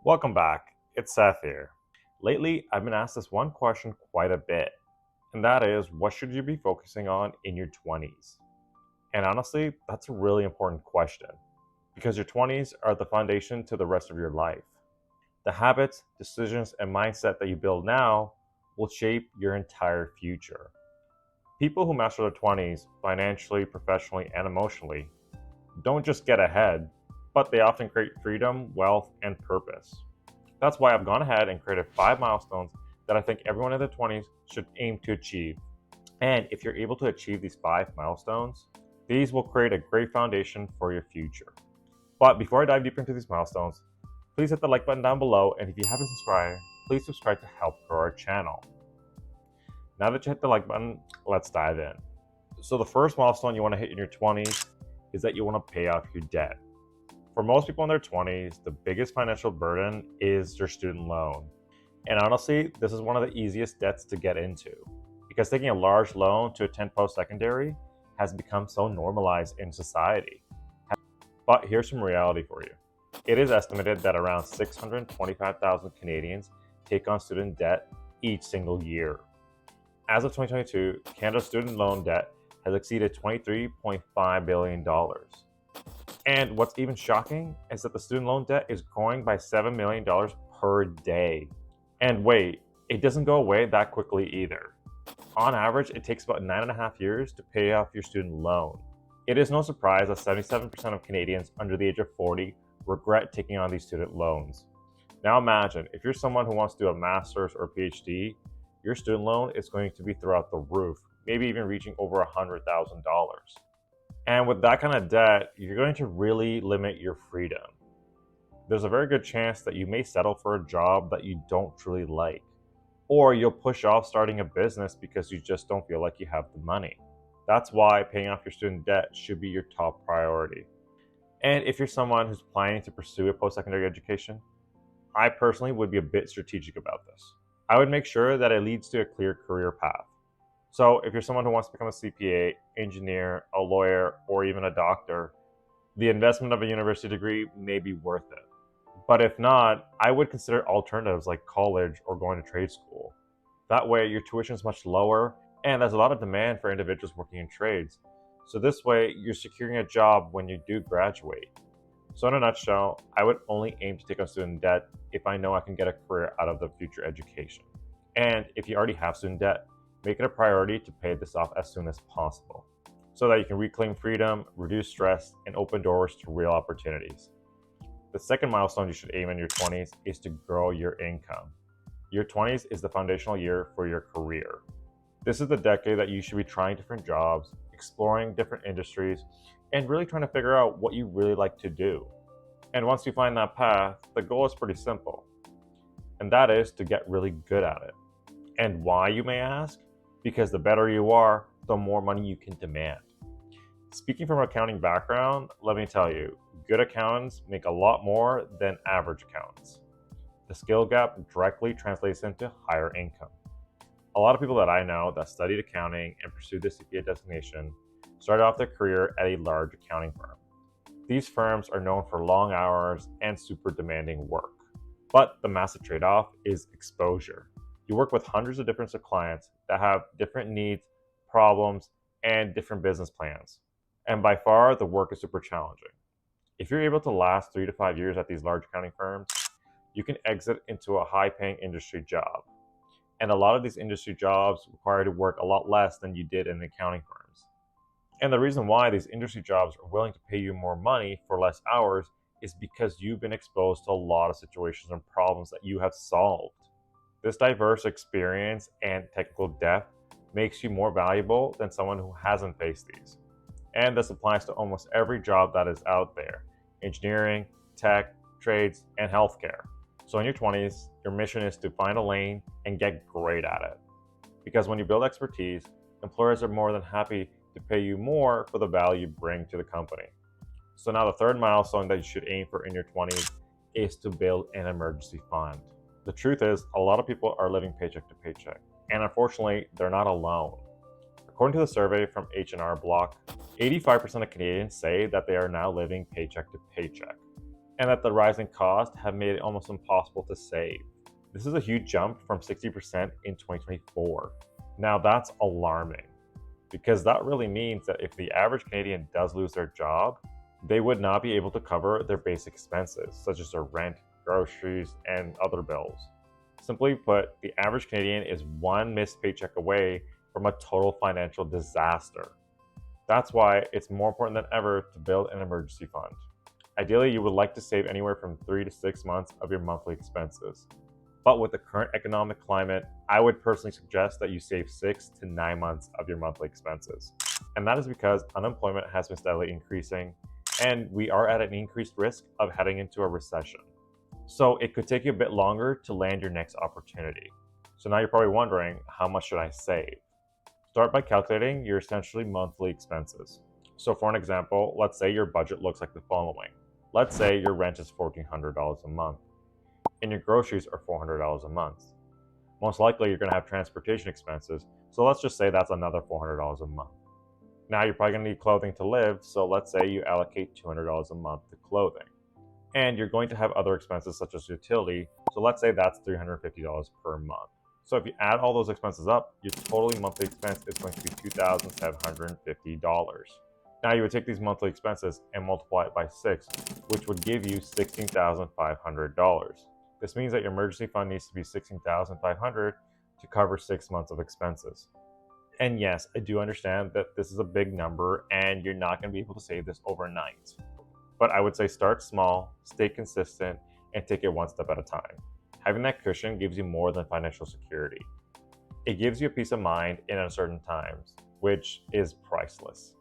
Welcome back. It's Seth here. Lately, I've been asked this one question quite a bit, and that is, what should you be focusing on in your 20s? And honestly, that's a really important question because your 20s are the foundation to the rest of your life. The habits, decisions, and mindset that you build now will shape your entire future. People who master their 20s financially, professionally, and emotionally don't just get ahead, but they often create freedom, wealth, and purpose. That's why I've gone ahead and created 5 milestones that I think everyone in their 20s should aim to achieve. And if you're able to achieve these 5 milestones, these will create a great foundation for your future. But before I dive deeper into these milestones, please hit the like button down below, and if you haven't subscribed, please subscribe to help grow our channel. Now that you hit the like button, let's dive in. So the first milestone you want to hit in your 20s is that you want to pay off your debt. For most people in their 20s, the biggest financial burden is their student loan. And honestly, this is one of the easiest debts to get into because taking a large loan to attend post-secondary has become so normalized in society. But here's some reality for you. It is estimated that around 625,000 Canadians take on student debt each single year. As of 2022, Canada's student loan debt has exceeded $23.5 billion. And what's even shocking is that the student loan debt is growing by $7 million per day. And wait, it doesn't go away that quickly either. On average, it takes about 9.5 years to pay off your student loan. It is no surprise that 77% of Canadians under the age of 40 regret taking on these student loans. Now imagine, if you're someone who wants to do a master's or PhD, your student loan is going to be throughout the roof, maybe even reaching over $100,000. And with that kind of debt, you're going to really limit your freedom. There's a very good chance that you may settle for a job that you don't truly like, or you'll push off starting a business because you just don't feel like you have the money. That's why paying off your student debt should be your top priority. And if you're someone who's planning to pursue a post-secondary education, I personally would be a bit strategic about this. I would make sure that it leads to a clear career path. So if you're someone who wants to become a CPA, engineer, a lawyer, or even a doctor, the investment of a university degree may be worth it. But if not, I would consider alternatives like college or going to trade school. That way, your tuition is much lower, and there's a lot of demand for individuals working in trades. So this way, you're securing a job when you do graduate. So in a nutshell, I would only aim to take on student debt if I know I can get a career out of the future education. And if you already have student debt, make it a priority to pay this off as soon as possible so that you can reclaim freedom, reduce stress, and open doors to real opportunities. The second milestone you should aim in your 20s is to grow your income. Your 20s is the foundational year for your career. This is the decade that you should be trying different jobs, exploring different industries, and really trying to figure out what you really like to do. And once you find that path, the goal is pretty simple, and that is to get really good at it. And why, you may ask? Because the better you are, the more money you can demand. Speaking from an accounting background, let me tell you, good accountants make a lot more than average accountants. The skill gap directly translates into higher income. A lot of people that I know that studied accounting and pursued the CPA designation started off their career at a large accounting firm. These firms are known for long hours and super demanding work. But the massive trade-off is exposure. You work with hundreds of different clients that have different needs, problems, and different business plans. And by far, the work is super challenging. If you're able to last 3 to 5 years at these large accounting firms, you can exit into a high-paying industry job. And a lot of these industry jobs require you to work a lot less than you did in the accounting firms. And the reason why these industry jobs are willing to pay you more money for less hours is because you've been exposed to a lot of situations and problems that you have solved. This diverse experience and technical depth makes you more valuable than someone who hasn't faced these. And this applies to almost every job that is out there: engineering, tech, trades, and healthcare. So in your 20s, your mission is to find a lane and get great at it. Because when you build expertise, employers are more than happy to pay you more for the value you bring to the company. So now the third milestone that you should aim for in your 20s is to build an emergency fund. The truth is, a lot of people are living paycheck to paycheck, and unfortunately, they're not alone. According to the survey from H&R Block, 85% of Canadians say that they are now living paycheck to paycheck. and that the rising costs have made it almost impossible to save. This is a huge jump from 60% in 2024. Now that's alarming, because that really means that if the average Canadian does lose their job, they would not be able to cover their basic expenses, such as their rent, groceries, and other bills. Simply put, the average Canadian is one missed paycheck away from a total financial disaster. That's why it's more important than ever to build an emergency fund. Ideally, you would like to save anywhere from 3 to 6 months of your monthly expenses. But with the current economic climate, I would personally suggest that you save 6 to 9 months of your monthly expenses. And that is because unemployment has been steadily increasing, and we are at an increased risk of heading into a recession. So it could take you a bit longer to land your next opportunity. So now you're probably wondering, how much should I save? Start by calculating your essentially monthly expenses. So for an example, let's say your budget looks like the following. Let's say your rent is $1,400 a month, and your groceries are $400 a month. Most likely you're going to have transportation expenses, so let's just say that's another $400 a month. Now you're probably going to need clothing to live, so let's say you allocate $200 a month to clothing. And you're going to have other expenses such as utility, so let's say that's $350 per month. So if you add all those expenses up, your total monthly expense is going to be $2,750. Now you would take these monthly expenses and multiply it by 6, which would give you $16,500. This means that your emergency fund needs to be $16,500 to cover 6 months of expenses. And yes, I do understand that this is a big number and you're not going to be able to save this overnight. But I would say start small, stay consistent, and take it one step at a time. Having that cushion gives you more than financial security. It gives you a peace of mind in uncertain times, which is priceless.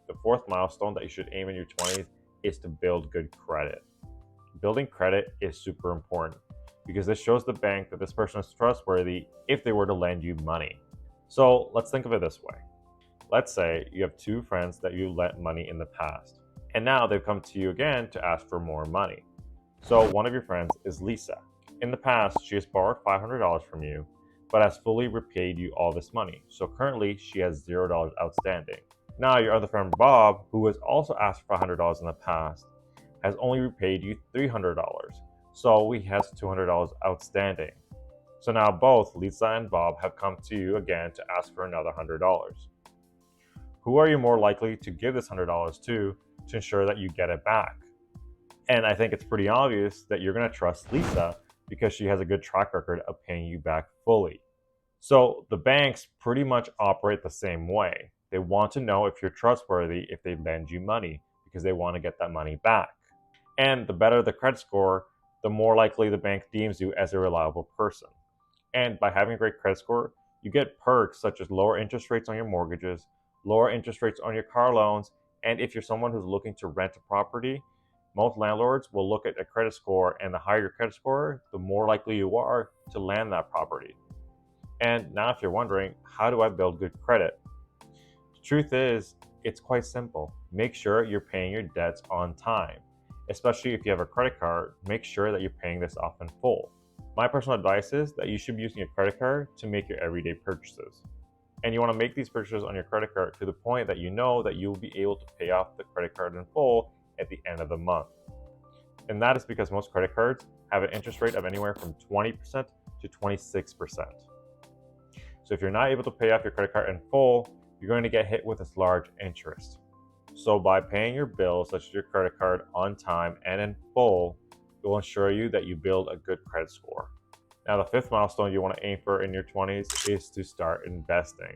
The fourth milestone that you should aim in your 20s is to build good credit. Building credit is super important because this shows the bank that this person is trustworthy if they were to lend you money. So let's think of it this way. Let's say you have two friends that you lent money in the past, and now they've come to you again to ask for more money. So one of your friends is Lisa. In the past, she has borrowed $500 from you, but has fully repaid you all this money. So currently, she has $0 outstanding. Now your other friend Bob, who has also asked for $100 in the past, has only repaid you $300. So he has $200 outstanding. So now both Lisa and Bob have come to you again to ask for another $100. Who are you more likely to give this $100 to ensure that you get it back? And I think it's pretty obvious that you're going to trust Lisa because she has a good track record of paying you back fully. So the banks pretty much operate the same way. They want to know if you're trustworthy if they lend you money because they want to get that money back. And the better the credit score, the more likely the bank deems you as a reliable person. And by having a great credit score, you get perks such as lower interest rates on your mortgages, lower interest rates on your car loans, and if you're someone who's looking to rent a property, most landlords will look at a credit score, and the higher your credit score, the more likely you are to land that property. And now if you're wondering, how do I build good credit? The truth is, it's quite simple. Make sure you're paying your debts on time. Especially if you have a credit card, make sure that you're paying this off in full. My personal advice is that you should be using a credit card to make your everyday purchases. And you want to make these purchases on your credit card to the point that you know that you will be able to pay off the credit card in full at the end of the month. And that is because most credit cards have an interest rate of anywhere from 20% to 26%. So if you're not able to pay off your credit card in full, you're going to get hit with this large interest. So by paying your bills, such as your credit card, on time and in full, it will ensure you that you build a good credit score. Now, the fifth milestone you want to aim for in your 20s is to start investing.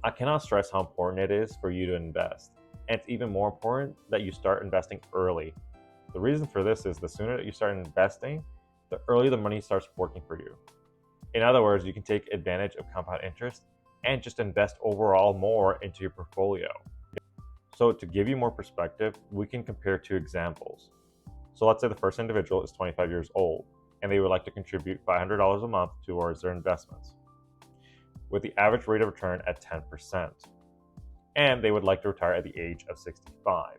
I cannot stress how important it is for you to invest. And it's even more important that you start investing early. The reason for this is the sooner that you start investing, the earlier the money starts working for you. In other words, you can take advantage of compound interest and just invest overall more into your portfolio. So to give you more perspective, we can compare two examples. So let's say the first individual is 25 years old and they would like to contribute $500 a month towards their investments, with the average rate of return at 10%. And they would like to retire at the age of 65.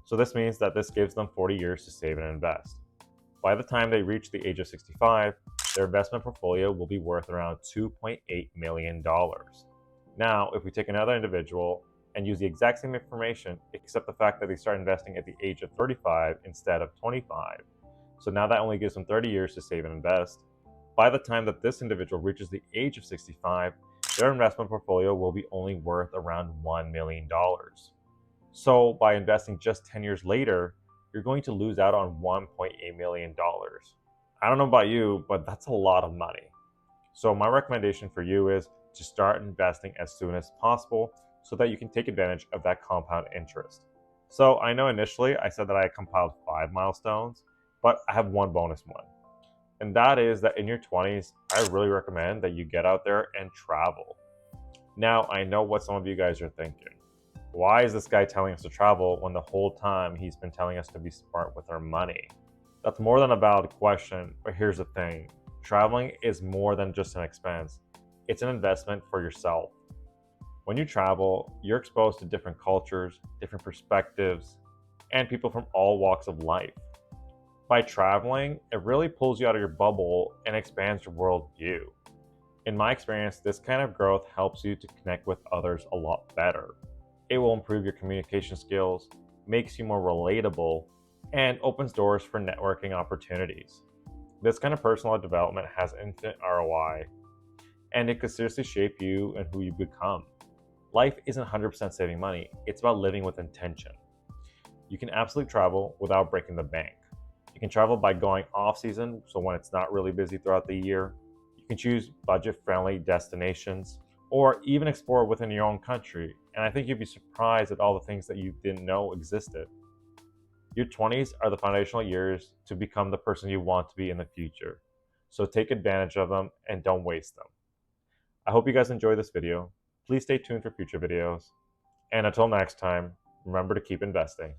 So this means that this gives them 40 years to save and invest. By the time they reach the age of 65, their investment portfolio will be worth around $2.8 million. Now, if we take another individual and use the exact same information, except the fact that they start investing at the age of 35 instead of 25. So now that only gives them 30 years to save and invest. By the time that this individual reaches the age of 65, their investment portfolio will be only worth around $1 million. So by investing just 10 years later, you're going to lose out on $1.8 million. I don't know about you, but that's a lot of money. So my recommendation for you is to start investing as soon as possible so that you can take advantage of that compound interest. So I know initially I said that I compiled 5 milestones, but I have one bonus one. And that is that in your 20s, I really recommend that you get out there and travel. Now, I know what some of you guys are thinking. Why is this guy telling us to travel when the whole time he's been telling us to be smart with our money? That's more than a valid question, but here's the thing. Traveling is more than just an expense. It's an investment for yourself. When you travel, you're exposed to different cultures, different perspectives, and people from all walks of life. By traveling, it really pulls you out of your bubble and expands your worldview. In my experience, this kind of growth helps you to connect with others a lot better. It will improve your communication skills, makes you more relatable, and opens doors for networking opportunities. This kind of personal development has infinite ROI, and it could seriously shape you and who you become. Life isn't 100% saving money, it's about living with intention. You can absolutely travel without breaking the bank. You can travel by going off season, so when it's not really busy throughout the year. You can choose budget-friendly destinations, or even explore within your own country. And I think you'd be surprised at all the things that you didn't know existed. Your 20s are the foundational years to become the person you want to be in the future. So take advantage of them and don't waste them. I hope you guys enjoyed this video. Please stay tuned for future videos. And until next time, remember to keep investing.